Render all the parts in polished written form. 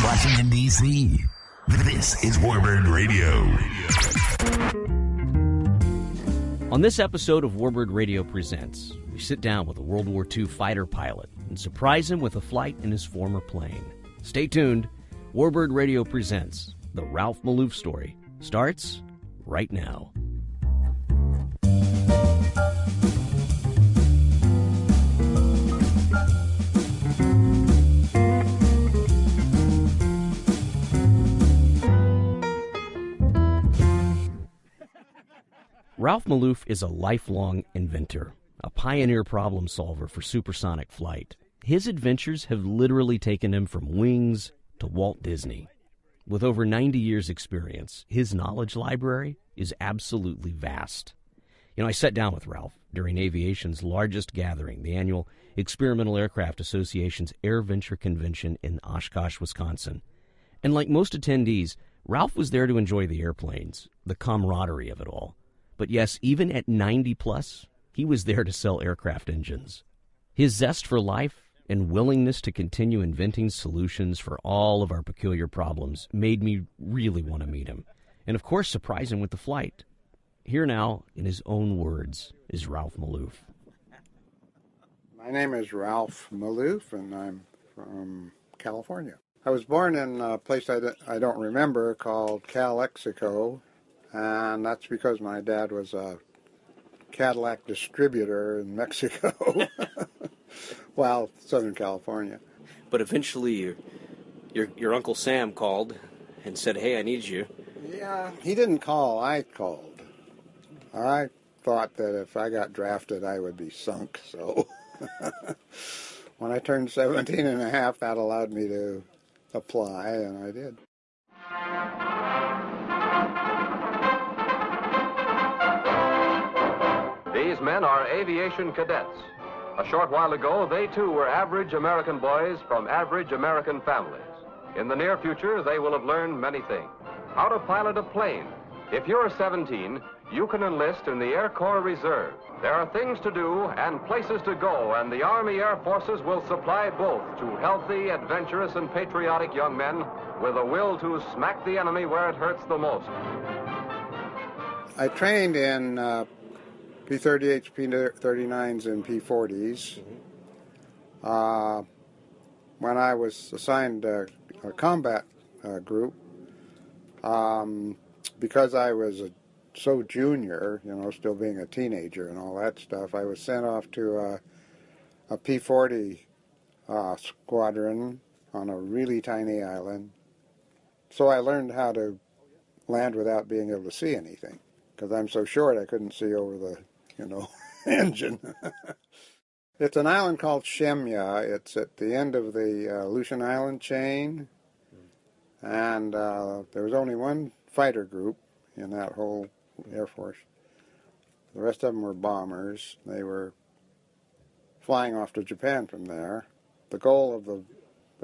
Washington, D.C., this is WARBIRD Radio. On this episode of WARBIRD Radio Presents, we sit down with a World War II fighter pilot and surprise him with a flight in his former plane. Stay tuned. WARBIRD Radio Presents The Ralph Maloof Story starts right now. Ralph Maloof is a lifelong inventor, a pioneer problem solver for supersonic flight. His adventures have literally taken him from wings to Walt Disney. With over 90 years' experience, his knowledge library is absolutely vast. I sat down with Ralph during aviation's largest gathering, the annual Experimental Aircraft Association's Air Venture Convention in Oshkosh, Wisconsin. And like most attendees, Ralph was there to enjoy the airplanes, the camaraderie of it all. But yes, even at 90 plus, he was there to sell aircraft engines. His zest for life and willingness to continue inventing solutions for all of our peculiar problems made me really want to meet him. And of course, surprise him with the flight. Here now, in his own words, is Ralph Maloof. My name is Ralph Maloof, and I'm from California. I was born in a place I don't remember called Calexico. And that's because my dad was a Cadillac distributor in Mexico, well, Southern California. But eventually your Uncle Sam called and said, hey, I need you. Yeah, he didn't call, I called. I thought that if I got drafted, I would be sunk, so when I turned 17 and a half, that allowed me to apply, and I did. These men are aviation cadets. A short while ago, they too were average American boys from average American families. In the near future, they will have learned many things. How to pilot a plane. If you're 17, you can enlist in the Air Corps Reserve. There are things to do and places to go, and the Army Air Forces will supply both to healthy, adventurous, and patriotic young men with a will to smack the enemy where it hurts the most. I trained in P-38s, P-39s, and P-40s. When I was assigned a combat group, because I was so junior, still being a teenager and all that stuff, I was sent off to a P-40 squadron on a really tiny island. So I learned how to land without being able to see anything, because I'm so short I couldn't see over the engine. It's an island called Shemya. It's at the end of the Aleutian Island chain, and there was only one fighter group in that whole Air Force. The rest of them were bombers. They were flying off to Japan from there. The goal of the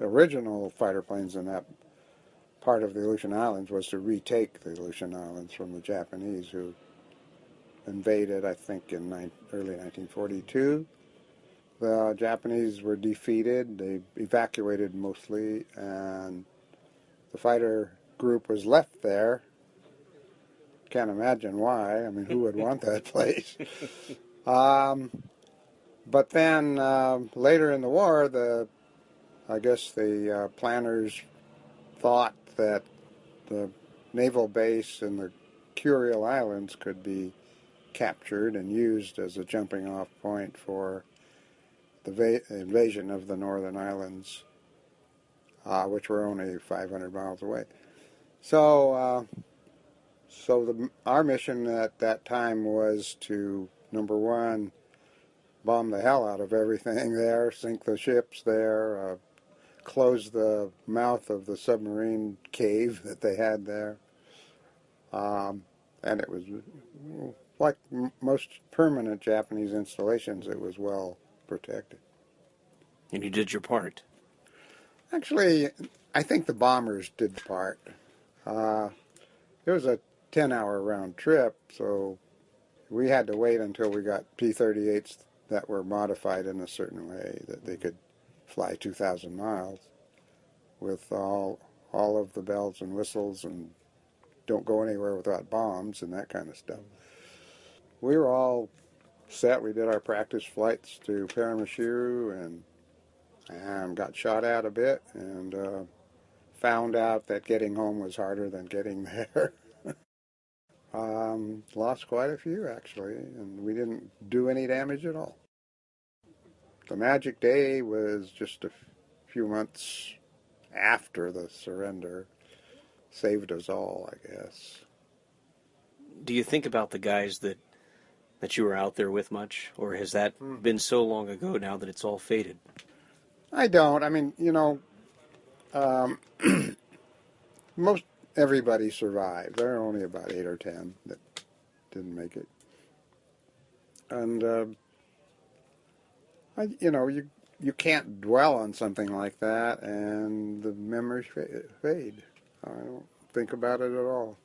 original fighter planes in that part of the Aleutian Islands was to retake the Aleutian Islands from the Japanese, who invaded, I think, in early 1942. The Japanese were defeated. They evacuated mostly, and the fighter group was left there. Can't imagine why. I mean, who would want that place? But then later in the war, I guess the planners thought that the naval base in the Kuriel Islands could be captured and used as a jumping off point for the invasion of the northern islands, which were only 500 miles away. So our mission at that time was to, number one, bomb the hell out of everything there, sink the ships there, close the mouth of the submarine cave that they had there. And it was, like most permanent Japanese installations, it was well protected. And you did your part. Actually, I think the bombers did the part. It was a 10-hour round trip, so we had to wait until we got P-38s that were modified in a certain way that they could fly 2,000 miles with all all of the bells and whistles and don't go anywhere without bombs and that kind of stuff. We were all set. We did our practice flights to Paramushiro and got shot at a bit and found out that getting home was harder than getting there. Lost quite a few, actually, and we didn't do any damage at all. The magic day was just a few months after the surrender. Saved us all, I guess. Do you think about the guys that you were out there with much, or has that been so long ago now that it's all faded? I don't. I mean, most everybody survived. There are only about 8 or 10 that didn't make it. And, you can't dwell on something like that, and the memories fade. I don't think about it at all.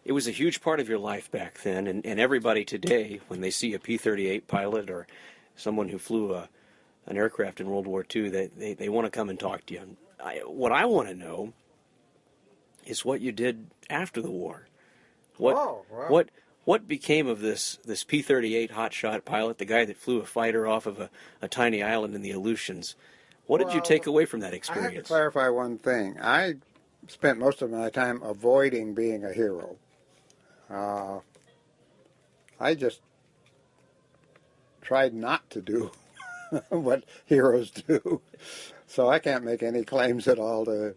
It was a huge part of your life back then, and everybody today, when they see a P-38 pilot or someone who flew an aircraft in World War II, they want to come and talk to you. What I want to know is what you did after the war. What became of this P-38 hotshot pilot, the guy that flew a fighter off of a tiny island in the Aleutians? What did you take away from that experience? I have to clarify one thing. I spent most of my time avoiding being a hero. I just tried not to do what heroes do. So I can't make any claims at all to,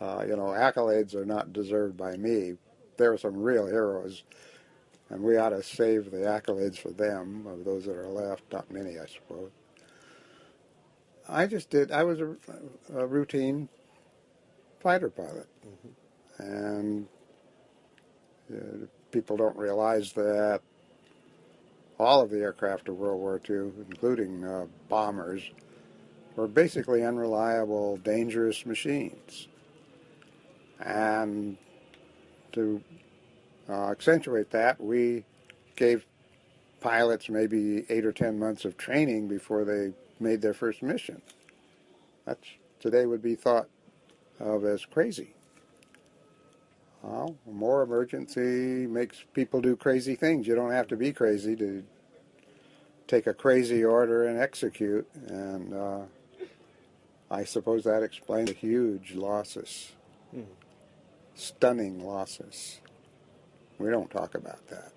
accolades are not deserved by me. There are some real heroes, and we ought to save the accolades for them, of those that are left. Not many, I suppose. I was a routine fighter pilot. And people don't realize that all of the aircraft of World War II, including bombers, were basically unreliable, dangerous machines. And to accentuate that, we gave pilots maybe 8 or 10 months of training before they made their first mission. That today would be thought of as crazy. Well, more emergency makes people do crazy things. You don't have to be crazy to take a crazy order and execute. And I suppose that explains the huge losses, stunning losses. We don't talk about that.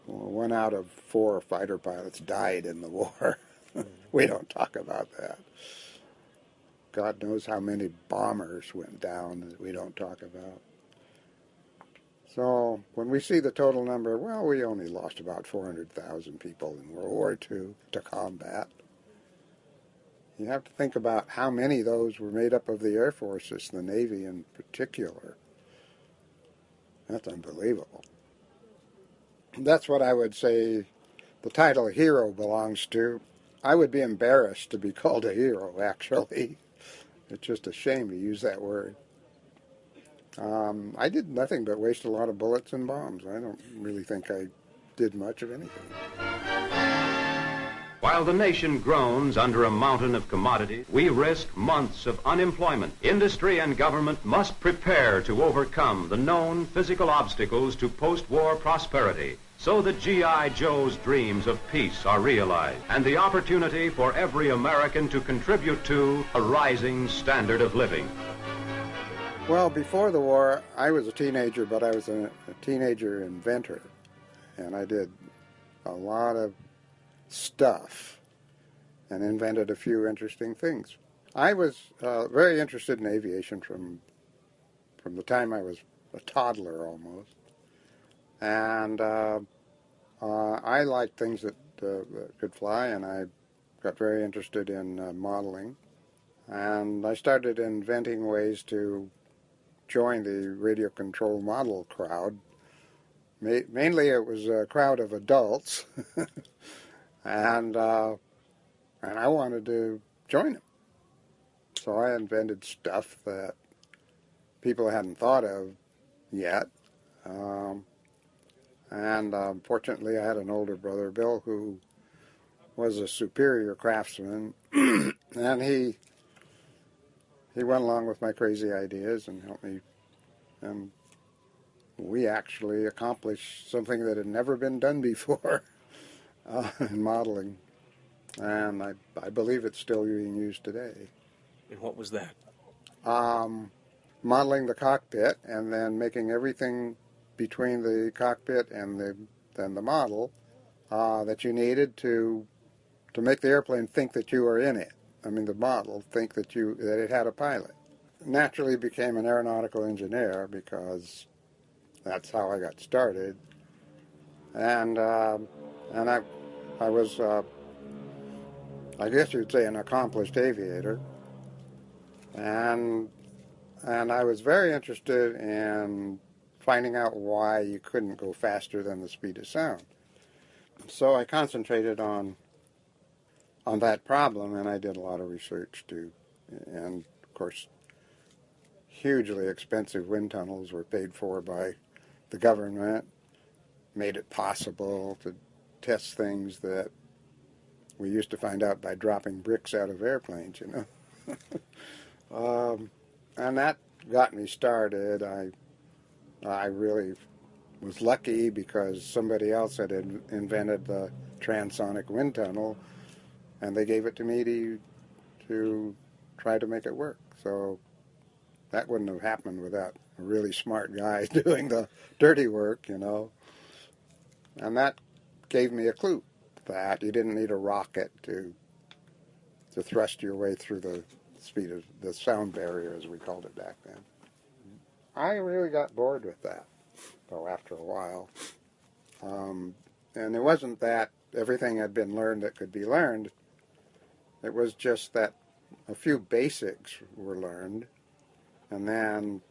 Well, 1 out of 4 fighter pilots died in the war. We don't talk about that. God knows how many bombers went down that we don't talk about. So when we see the total number, well, we only lost about 400,000 people in World War II to combat. You have to think about how many of those were made up of the Air Forces, the Navy in particular. That's unbelievable. That's what I would say the title hero belongs to. I would be embarrassed to be called a hero, actually. It's just a shame to use that word. I did nothing but waste a lot of bullets and bombs. I don't really think I did much of anything. While the nation groans under a mountain of commodities, we risk months of unemployment. Industry and government must prepare to overcome the known physical obstacles to post-war prosperity, so that G.I. Joe's dreams of peace are realized, and the opportunity for every American to contribute to a rising standard of living. Well, before the war, I was a teenager, but I was a teenager inventor, and I did a lot of stuff and invented a few interesting things. I was very interested in aviation from the time I was a toddler almost. And I liked things that could fly, and I got very interested in modeling. And I started inventing ways to join the radio control model crowd. Mainly it was a crowd of adults, and I wanted to join them. So I invented stuff that people hadn't thought of yet. Fortunately, I had an older brother, Bill, who was a superior craftsman, and he he went along with my crazy ideas and helped me, and we actually accomplished something that had never been done before in modeling, and I believe it's still being used today. And what was that? Modeling the cockpit and then making everything between the cockpit and the model that you needed to make the airplane think that you were in it. I mean, the model think that it had a pilot. Naturally became an aeronautical engineer because that's how I got started, and I was I guess you'd say an accomplished aviator, and I was very interested in finding out why you couldn't go faster than the speed of sound. So I concentrated on that problem, and I did a lot of research too. And of course, hugely expensive wind tunnels were paid for by the government, made it possible to test things that we used to find out by dropping bricks out of airplanes, you know. And that got me started. I really was lucky because somebody else had invented the transonic wind tunnel, and they gave it to me to try to make it work. So that wouldn't have happened without a really smart guy doing the dirty work, you know. And that gave me a clue that you didn't need a rocket to thrust your way through the speed of the sound barrier, as we called it back then. I really got bored with that, though, after a while. And it wasn't that everything had been learned that could be learned. It was just that a few basics were learned, and then,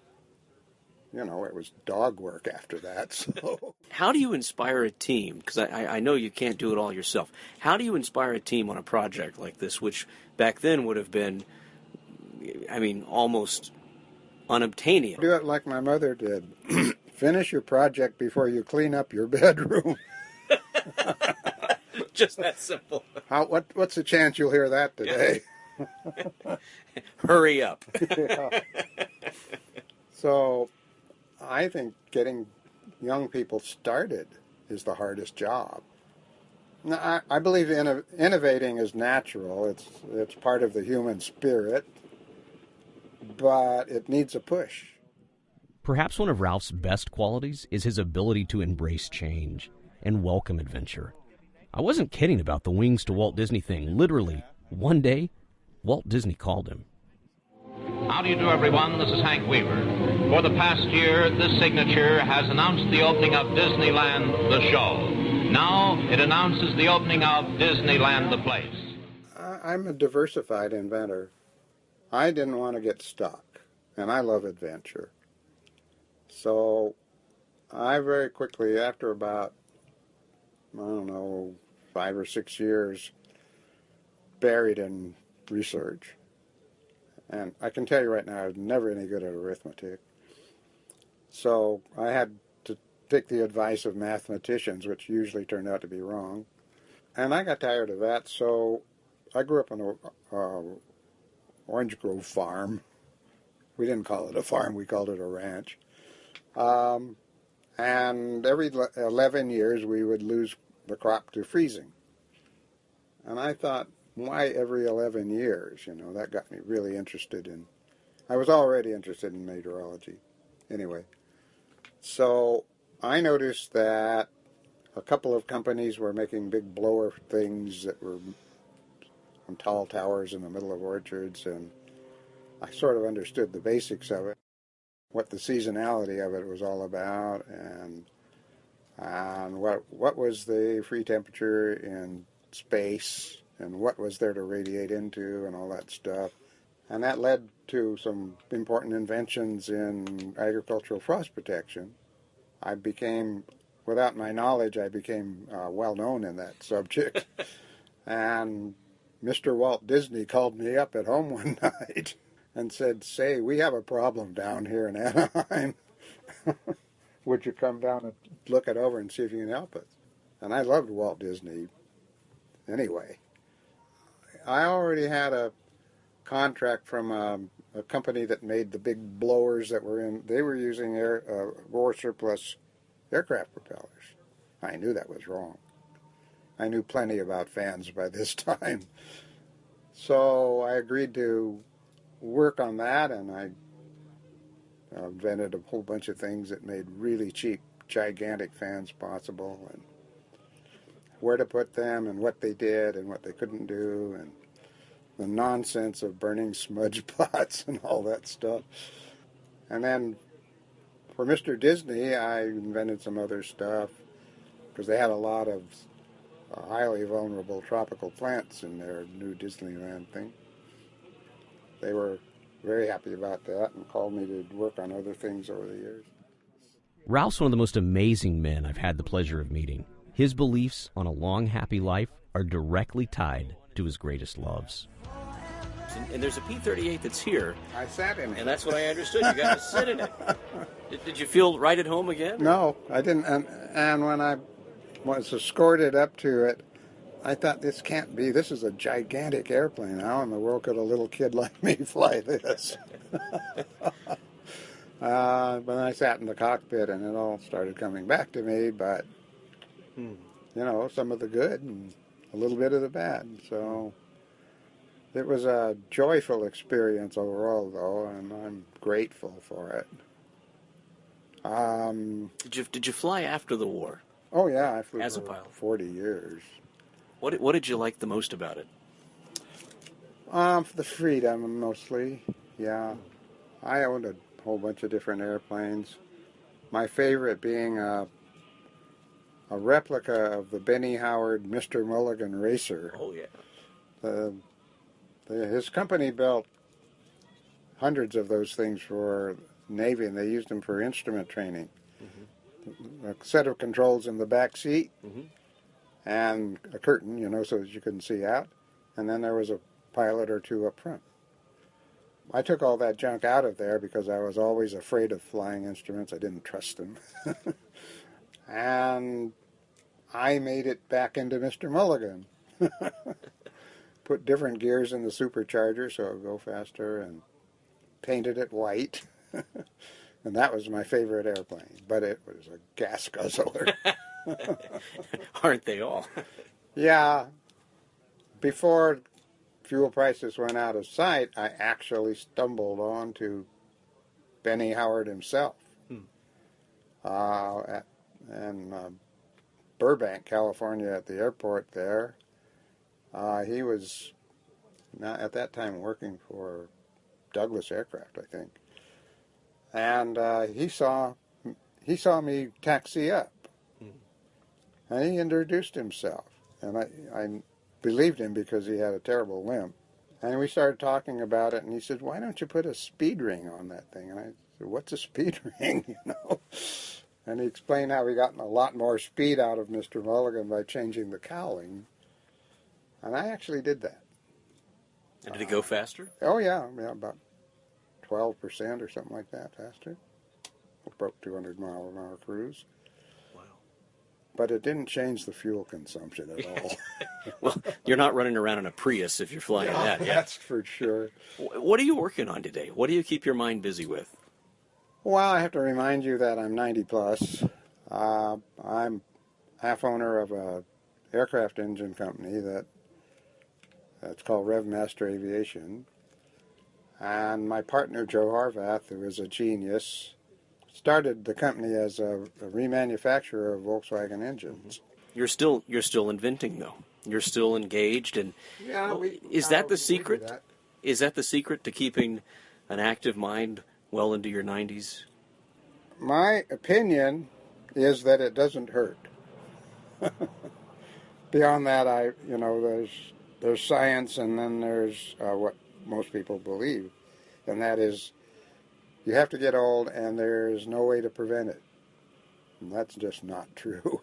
you know, it was dog work after that. So, How do you inspire a team? Because I know you can't do it all yourself. How do you inspire a team on a project like this, which back then would have been, I mean, almost unobtainium? do it like my mother did. Finish your project before you clean up your bedroom. Just that simple. What's the chance you'll hear that today? Hurry up. Yeah. So I think getting young people started is the hardest job. Now, I believe innovating is natural. It's part of the human spirit, but it needs a push. Perhaps one of Ralph's best qualities is his ability to embrace change and welcome adventure. I wasn't kidding about the wings to Walt Disney thing. Literally, one day, Walt Disney called him. How do you do, everyone? This is Hank Weaver. For the past year, this signature has announced the opening of Disneyland, the show. Now it announces the opening of Disneyland, the place. I'm a diversified inventor. I didn't want to get stuck, and I love adventure. So I very quickly, after about, 5 or 6 years buried in research, and I can tell you right now, I was never any good at arithmetic. So I had to take the advice of mathematicians, which usually turned out to be wrong. And I got tired of that, so I grew up on a orange grove farm. We didn't call it a farm, we called it a ranch. And every 11 years we would lose the crop to freezing. And I thought, why every 11 years? You know, that got me really interested in, I was already interested in meteorology. Anyway, so I noticed that a couple of companies were making big blower things that were on tall towers in the middle of orchards, and I sort of understood the basics of it, what the seasonality of it was all about, and what was the free temperature in space, and what was there to radiate into, and all that stuff. And that led to some important inventions in agricultural frost protection. I became, without my knowledge, I became well known in that subject. And Mr. Walt Disney called me up at home one night and said, "Say, we have a problem down here in Anaheim. Would you come down and look it over and see if you can help us?" And I loved Walt Disney anyway. I already had a contract from a a company that made the big blowers that were in, they were using war surplus aircraft propellers. I knew that was wrong. I knew plenty about fans by this time. So I agreed to work on that, and I invented a whole bunch of things that made really cheap, gigantic fans possible, and where to put them, and what they did, and what they couldn't do, and the nonsense of burning smudge pots and all that stuff. And then for Mr. Disney, I invented some other stuff, because they had a lot of highly vulnerable tropical plants in their new Disneyland thing. They were very happy about that and called me to work on other things over the years. Ralph's one of the most amazing men I've had the pleasure of meeting. His beliefs on a long, happy life are directly tied to his greatest loves. And there's a P-38 that's here. I sat in it. And that's what I understood. You got to sit in it. Did you feel right at home again? No, I didn't. And when I was escorted up to it, I thought, this can't be. This is a gigantic airplane. How in the world could a little kid like me fly this? But I sat in the cockpit, and it all started coming back to me. But, you know, some of the good and a little bit of the bad. So it was a joyful experience overall, though, and I'm grateful for it. Did you fly after the war? Oh, yeah, I flew as a for pilot 40 years. What did you like the most about it? The freedom, mostly, yeah. I owned a whole bunch of different airplanes. My favorite being a replica of the Benny Howard Mr. Mulligan Racer. Oh, yeah. His company built hundreds of those things for Navy, and they used them for instrument training. A set of controls in the back seat, and a curtain, you know, so that you couldn't see out. And then there was a pilot or two up front. I took all that junk out of there because I was always afraid of flying instruments. I didn't trust them. And I made it back into Mr. Mulligan. Put different gears in the supercharger so it would go faster, and painted it white. And that was my favorite airplane, but it was a gas guzzler. Aren't they all? Yeah. Before fuel prices went out of sight, I actually stumbled onto Benny Howard himself. In Burbank, California, at the airport there. He was at that time working for Douglas Aircraft, I think. And he saw me taxi up, and he introduced himself, and I believed him because he had a terrible limp. And we started talking about it, and he said, "Why don't you put a speed ring on that thing?" And I said, "What's a speed ring?" You know. And he explained how we got a lot more speed out of Mr. Mulligan by changing the cowling, and I actually did that. And did it go faster? Oh yeah, about 12% or something like that faster. It broke 200-mile-an-hour cruise. Wow. But it didn't change the fuel consumption at all. Well, you're not running around in a Prius if you're flying that. Yeah, that's for sure. What are you working on today? What do you keep your mind busy with? Well, I have to remind you that I'm 90 plus. I'm half owner of a aircraft engine company that's called RevMaster Aviation. And my partner, Joe Harvath, who is a genius, started the company as a remanufacturer of Volkswagen engines. You're still inventing, though. You're still engaged, and Yeah, is that the secret? do that. Is that the secret to keeping an active mind well into your 90s? My opinion is that it doesn't hurt. Beyond that, there's science, and then there's what most people believe, and that is you have to get old, and there's no way to prevent it. And that's just not true.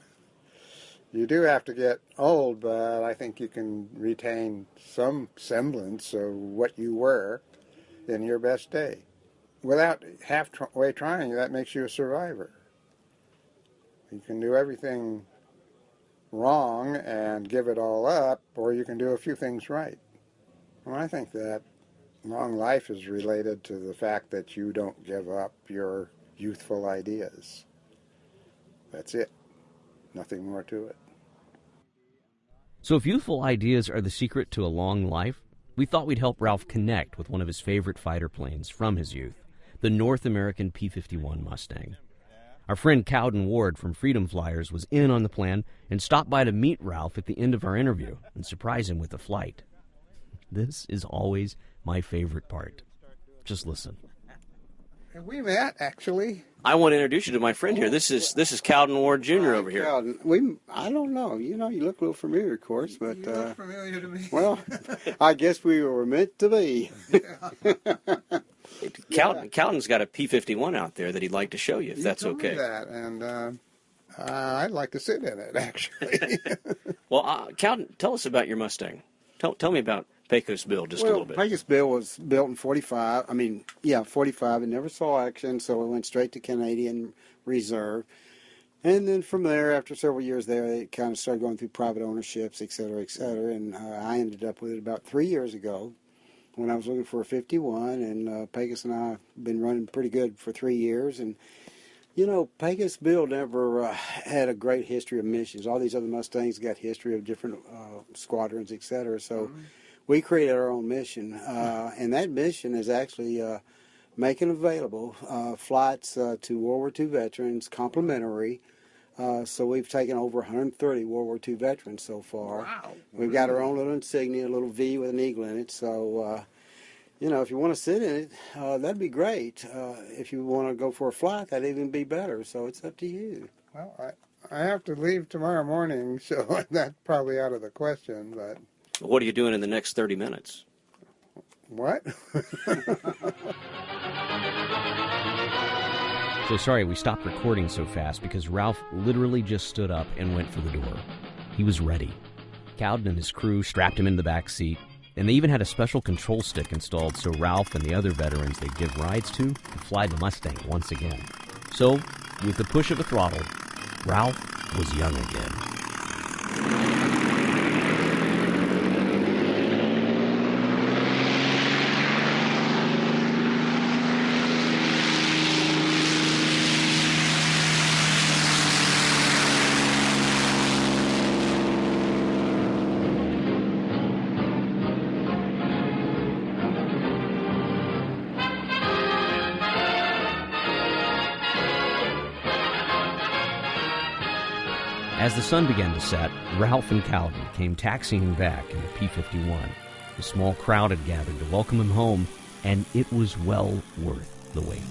You do have to get old, but I think you can retain some semblance of what you were in your best day. Without halfway trying, that makes you a survivor. You can do everything wrong and give it all up, or you can do a few things right. Well, I think that long life is related to the fact that you don't give up your youthful ideas. That's it. Nothing more to it. So if youthful ideas are the secret to a long life, we thought we'd help Ralph connect with one of his favorite fighter planes from his youth, the North American P-51 Mustang. Our friend Cowden Ward from Freedom Flyers was in on the plan and stopped by to meet Ralph at the end of our interview and surprise him with a flight. This is always my favorite part. Just listen. We met, actually. I want to introduce you to my friend here. This is Cowden Ward Jr. over here. Cowden. I don't know. You look a little familiar, of course, but You look familiar to me. well, I guess we were meant to be. Cowden's got a P-51 out there that he'd like to show you, if that's told me okay. that, and I'd like to sit in it, actually. Well, Cowden, tell us about your Mustang. Tell me about Pecos Bill just a little bit. Pecos Bill was built in 45. 45. It never saw action, so it went straight to Canadian Reserve. And then from there, after several years there, it kind of started going through private ownerships, et cetera, and I ended up with it about 3 years ago when I was looking for a 51, and Pecos and I have been running pretty good for 3 years. And, Pecos Bill never had a great history of missions. All these other Mustangs got history of different squadrons, et cetera, so we created our own mission, and that mission is actually making available flights to World War II veterans, complimentary. So we've taken over 130 World War II veterans so far. Wow. We've got our own little insignia, a little V with an eagle in it. So, if you want to sit in it, that'd be great. If you want to go for a flight, that'd even be better. So it's up to you. Well, I have to leave tomorrow morning, so that's probably out of the question, but... What are you doing in the next 30 minutes? What? So sorry we stopped recording so fast because Ralph literally just stood up and went for the door. He was ready. Cowden and his crew strapped him in the back seat, and they even had a special control stick installed so Ralph and the other veterans they'd give rides to could fly the Mustang once again. So, with the push of a throttle, Ralph was young again. As the sun began to set, Ralph and Cowden came taxiing back in the P-51. A small crowd had gathered to welcome him home, and it was well worth the wait.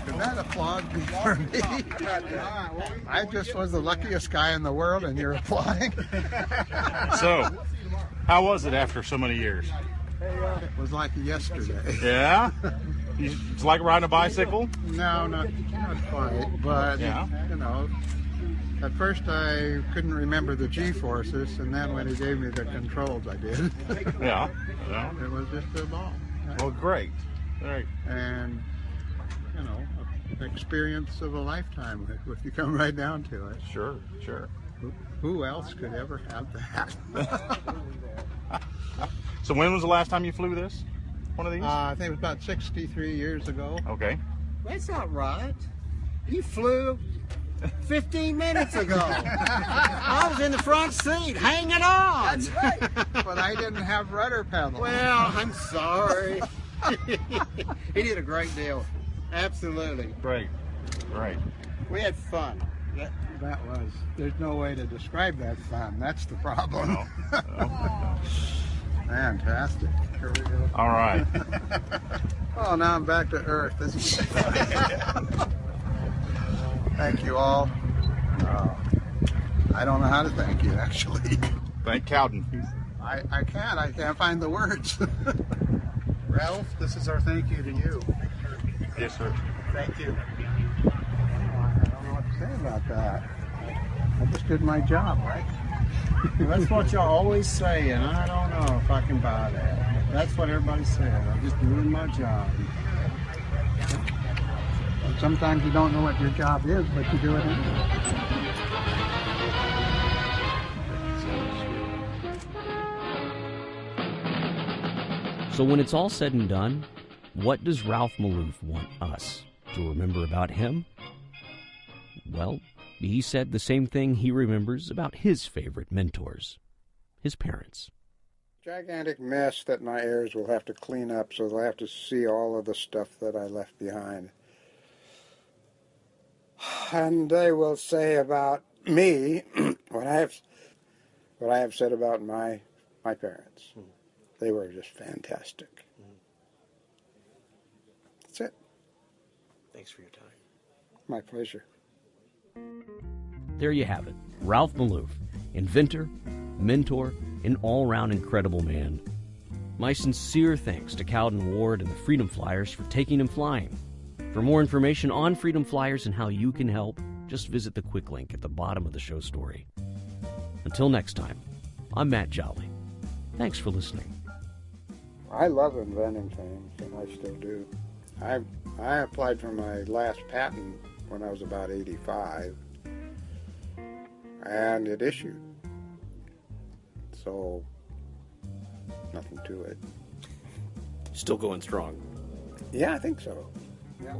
Could that applaud be for me? I just was the luckiest guy in the world, and you're applauding? So, how was it after so many years? It was like yesterday. Yeah? It's like riding a bicycle? No, not quite, but, Yeah. At first I couldn't remember the G-forces, and then when he gave me the controls, I did. Yeah. It was just a ball. Well, great. Great. And, experience of a lifetime, if you come right down to it. Sure. Who else could ever have that? So when was the last time you flew this? One of these? I think it was about 63 years ago. Okay. That's not right. You flew 15 minutes ago. I was in the front seat, hanging on. That's right. But I didn't have rudder pedals. Well, I'm sorry. He did a great deal. Absolutely. Great. We had fun. That was, there's no way to describe that fun. That's the problem. Fantastic. Here we go. All right. Oh, now I'm back to Earth. This is Thank you all. I don't know how to thank you, actually. Thank Cowden. I can't find the words. Ralph, this is our thank you to you. Yes, sir. Thank you. I don't know what to say about that. I just did my job, right? That's what y'all always say, and I don't know if I can buy that. That's what everybody says. I'm just doing my job. Sometimes you don't know what your job is, but you do it anyway. So when it's all said and done, what does Ralph Maloof want us to remember about him? Well, he said the same thing he remembers about his favorite mentors, his parents. Gigantic mess that my heirs will have to clean up, so they'll have to see all of the stuff that I left behind. And they will say about me what I have said about my parents. They were just fantastic. That's it. Thanks for your time. My pleasure. There you have it. Ralph Maloof, inventor, mentor, an all-round incredible man. My sincere thanks to Cowden Ward and the Freedom Flyers for taking him flying. For more information on Freedom Flyers and how you can help, just visit the quick link at the bottom of the show story. Until next time, I'm Matt Jolly. Thanks for listening. I love inventing things, and I still do. I applied for my last patent when I was about 85, and it issued. So, nothing to it. Still going strong. Yeah, I think so. Yeah.